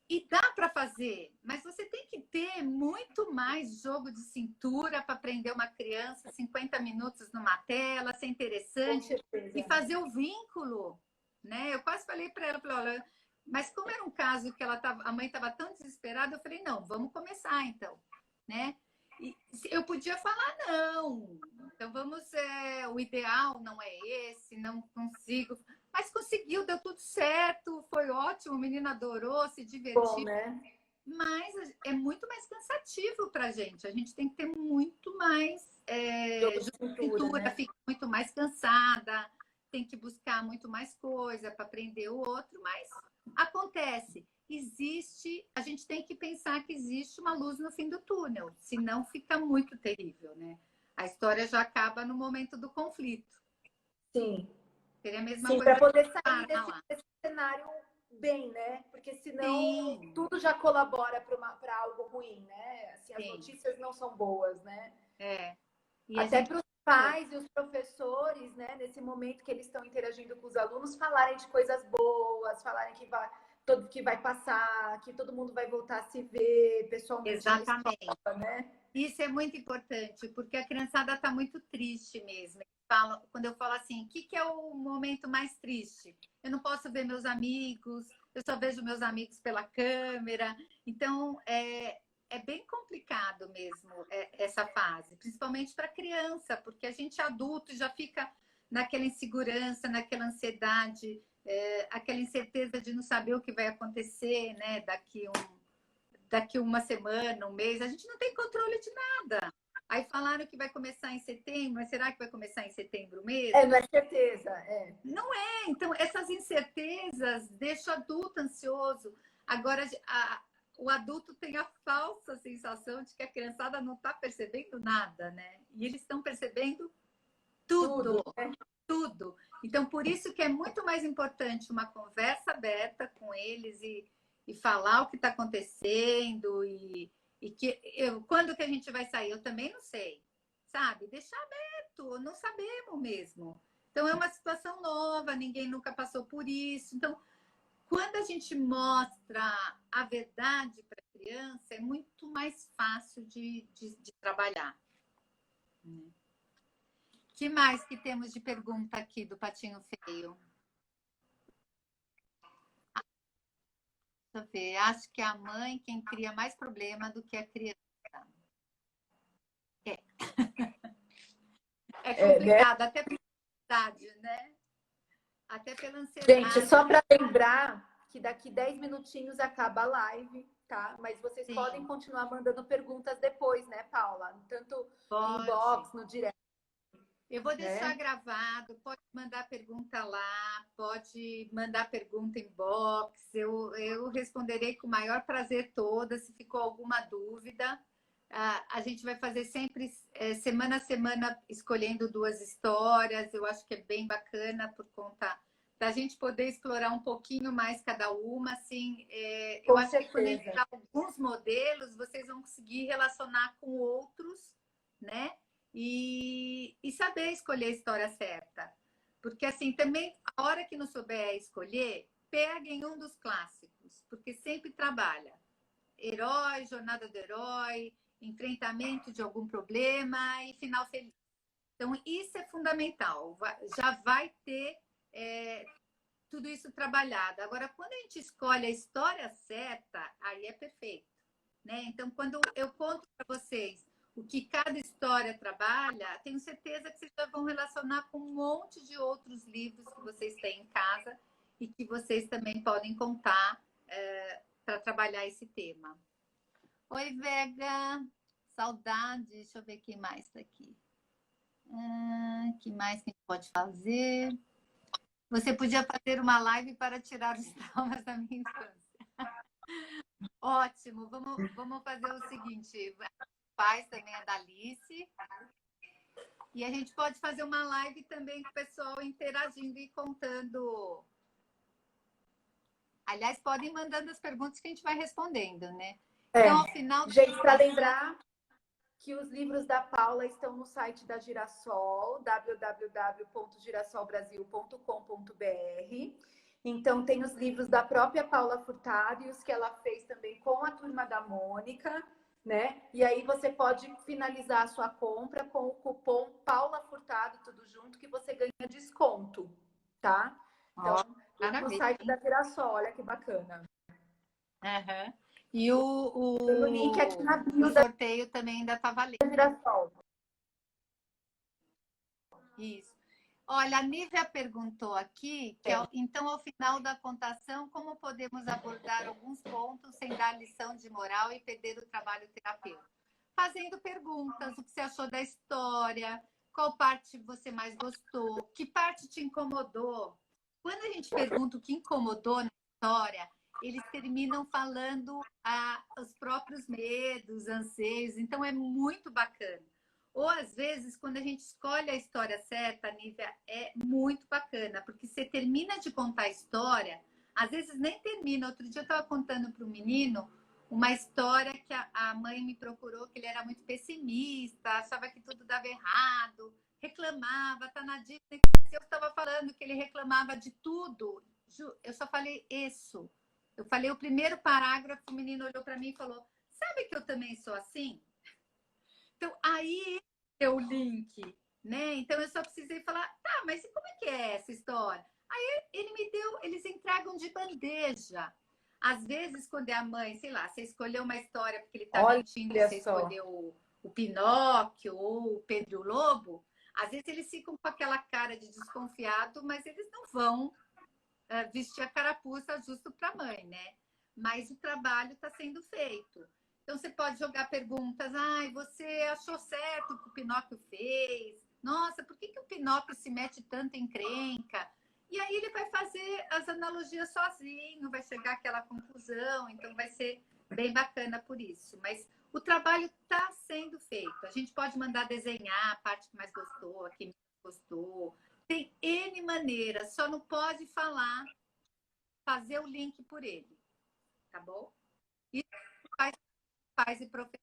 E dá para fazer, mas você tem que ter muito mais jogo de cintura para aprender uma criança 50 minutos numa tela, ser interessante e fazer o vínculo, né? Eu quase falei para ela, olha, mas como era um caso que a mãe estava tão desesperada, eu falei: não, vamos começar então, né? E eu podia falar não, então o ideal não é esse, não consigo. Mas conseguiu, deu tudo certo, foi ótimo, o menino adorou, se divertiu. Bom, né? Mas é muito mais cansativo para a gente. A gente tem que ter muito mais cintura, né? Fica muito mais cansada, tem que buscar muito mais coisa para aprender o outro, mas acontece. A gente tem que pensar que existe uma luz no fim do túnel, senão fica muito terrível, né? A história já acaba no momento do conflito. Sim. Seria a mesma Sim, coisa para poder sair desse cenário bem, né? Porque senão tudo já colabora para algo ruim, né? Assim, as notícias não são boas, né? E até para os pais e os professores, né? Nesse momento que eles estão interagindo com os alunos, falarem de coisas boas, falarem que vai passar, que todo mundo vai voltar a se ver pessoalmente. Exatamente. Na escola, né? Isso é muito importante, porque a criançada está muito triste mesmo. Quando eu falo assim, o que é o momento mais triste? Eu não posso ver meus amigos, eu só vejo meus amigos pela câmera. Então, é bem complicado mesmo essa fase, principalmente para criança, porque a gente adulto já fica naquela insegurança, naquela ansiedade, aquela incerteza de não saber o que vai acontecer, né? Daqui uma semana, um mês, a gente não tem controle de nada. Aí falaram que vai começar em setembro, mas será que vai começar em setembro mesmo? É, não é certeza. Não é. Então, essas incertezas deixam o adulto ansioso. Agora, o adulto tem a falsa sensação de que a criançada não está percebendo nada, né? E eles estão percebendo tudo, tudo. Então, por isso que é muito mais importante uma conversa aberta com eles e falar o que está acontecendo e que quando que a gente vai sair, eu também não sei, sabe? Deixar aberto, não sabemos mesmo. Então, é uma situação nova, ninguém nunca passou por isso. Então, quando a gente mostra a verdade para a criança, é muito mais fácil de trabalhar. O que mais que temos de pergunta aqui do Patinho Feio? Deixa eu ver. Acho que é a mãe quem cria mais problema do que a criança. É complicado, né? Até pela ansiedade, né? Até pela ansiedade. Gente, só para lembrar que daqui 10 minutinhos acaba a live, tá? Mas vocês podem continuar mandando perguntas depois, né, Paula? Tanto no inbox, no direct. Eu vou deixar gravado, pode mandar pergunta lá, pode mandar pergunta em box, eu responderei com o maior prazer todas, se ficou alguma dúvida. A gente vai fazer sempre, semana a semana, escolhendo 2 histórias, eu acho que é bem bacana por conta da gente poder explorar um pouquinho mais cada uma, assim, eu acho que quando a gente dá alguns modelos, vocês vão conseguir relacionar com outros, né? E saber escolher a história certa. Porque, assim, também, a hora que não souber escolher, peguem um dos clássicos, porque sempre trabalha. Herói, jornada do herói, enfrentamento de algum problema e final feliz. Então, isso é fundamental. Já vai ter tudo isso trabalhado. Agora, quando a gente escolhe a história certa, aí é perfeito, né? Então, quando eu conto para vocês o que cada história trabalha, tenho certeza que vocês já vão relacionar com um monte de outros livros que vocês têm em casa e que vocês também podem contar para trabalhar esse tema. Oi, Vega! Saudade! Deixa eu ver quem mais está aqui. Que mais que a gente pode fazer? Você podia fazer uma live para tirar os traumas da minha infância. Ótimo! Vamos fazer o seguinte... Faz também a da Alice. E a gente pode fazer uma live também com o pessoal interagindo e contando. Aliás, podem ir mandando as perguntas que a gente vai respondendo, né? Então, ao final... Gente, para lembrar que os livros da Paula estão no site da Girassol, www.girassolbrasil.com.br. Então, tem os livros da própria Paula Furtado e os que ela fez também com a Turma da Mônica, né? E aí você pode finalizar a sua compra com o cupom Paula Furtado, tudo junto, que você ganha desconto, tá? Então, no site da Girassol, olha que bacana. E o link aqui na bio o sorteio também ainda está valendo. Girassol. Isso. Olha, a Nívia perguntou aqui, então, ao final da contação, como podemos abordar alguns pontos sem dar lição de moral e perder o trabalho terapêutico? Fazendo perguntas, o que você achou da história, qual parte você mais gostou, que parte te incomodou. Quando a gente pergunta o que incomodou na história, eles terminam falando os próprios medos, anseios, então é muito bacana. Ou, às vezes, quando a gente escolhe a história certa, Nívia, é muito bacana, porque você termina de contar a história, às vezes nem termina. Outro dia eu estava contando para um menino uma história que a mãe me procurou, que ele era muito pessimista, achava que tudo dava errado, reclamava, tá na Disney. Eu estava falando que ele reclamava de tudo. Eu só falei isso. Eu falei o primeiro parágrafo, o menino olhou para mim e falou: sabe que eu também sou assim? Então, aí é o link, né? Então, eu só precisei falar, tá, mas como é que é essa história? Aí eles entregam de bandeja. Às vezes, quando é a mãe, sei lá, você escolheu uma história porque ele tá mentindo, você escolheu o Pinóquio ou o Pedro o Lobo, às vezes eles ficam com aquela cara de desconfiado, mas eles não vão vestir a carapuça justo para a mãe, né? Mas o trabalho está sendo feito. Então, você pode jogar perguntas. Ai, você achou certo o que o Pinóquio fez? Nossa, por que, que o Pinóquio se mete tanto em encrenca? E aí ele vai fazer as analogias sozinho, vai chegar àquela conclusão. Então, vai ser bem bacana por isso. Mas o trabalho está sendo feito. A gente pode mandar desenhar a parte que mais gostou, a que menos gostou. Tem N maneiras, só não pode falar, fazer o link por ele, tá bom? Isso faz pais e professores.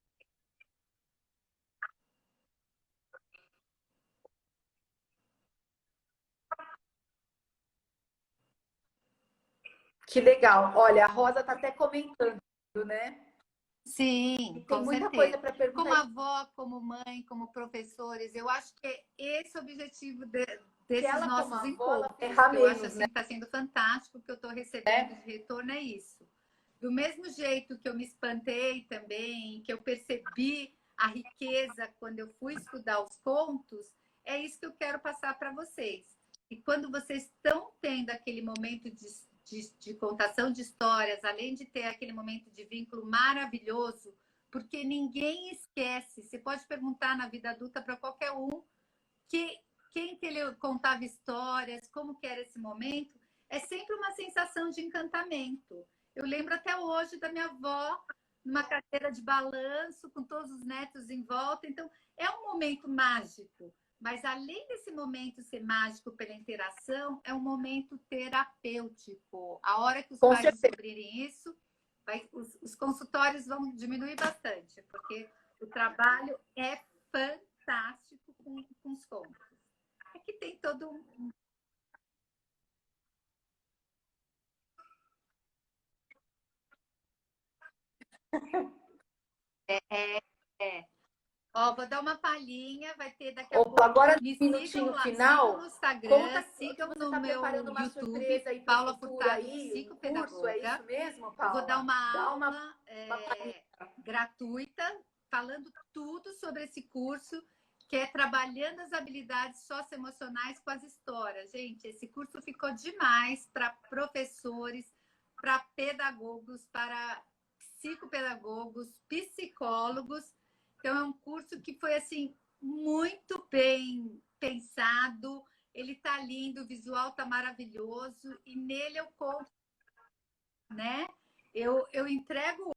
Que legal. Olha, a Rosa está até comentando, né? Sim, E tem com muita certeza. coisa para Como perguntar. avó, como mãe, como professores, eu acho que é esse o objetivo Que desses ela, como nossos avó, ela encontros, errar que eu acho menos, assim né? que está sendo fantástico, o que eu estou recebendo de retorno é isso. Do mesmo jeito que eu me espantei também, que eu percebi a riqueza quando eu fui estudar os contos, é isso que eu quero passar para vocês. E quando vocês estão tendo aquele momento de contação de histórias, além de ter aquele momento de vínculo maravilhoso, porque ninguém esquece. Você pode perguntar na vida adulta para qualquer um que, quem que ele contava histórias, como que era esse momento. É sempre uma sensação de encantamento. Eu lembro até hoje da minha avó numa cadeira de balanço, com todos os netos em volta. Então, é um momento mágico. Mas, além desse momento ser mágico pela interação, é um momento terapêutico. A hora que os Com pais certeza. descobrirem isso, os consultórios vão diminuir bastante, porque o trabalho é fantástico com os contos. É que tem todo um. É. Ó, vou dar uma palhinha, vai ter daqui a Opa, pouco. agora no Me sigam minutinho lá, sigam final, no Instagram, conta que sigam você no está meu preparando uma YouTube, surpresa aí para o Paula futuro Furtado, aí, um curso, é psicopedagoga. isso mesmo, Eu vou dar Paula? uma Dá aula uma palhinha. gratuita, falando tudo sobre esse curso, que é trabalhando as habilidades socioemocionais com as histórias. Gente, esse curso ficou demais para professores, para pedagogos, para psicopedagogos, psicólogos. Então, é um curso que foi assim muito bem pensado. Ele está lindo, o visual está maravilhoso, e nele eu conto, né? Eu entrego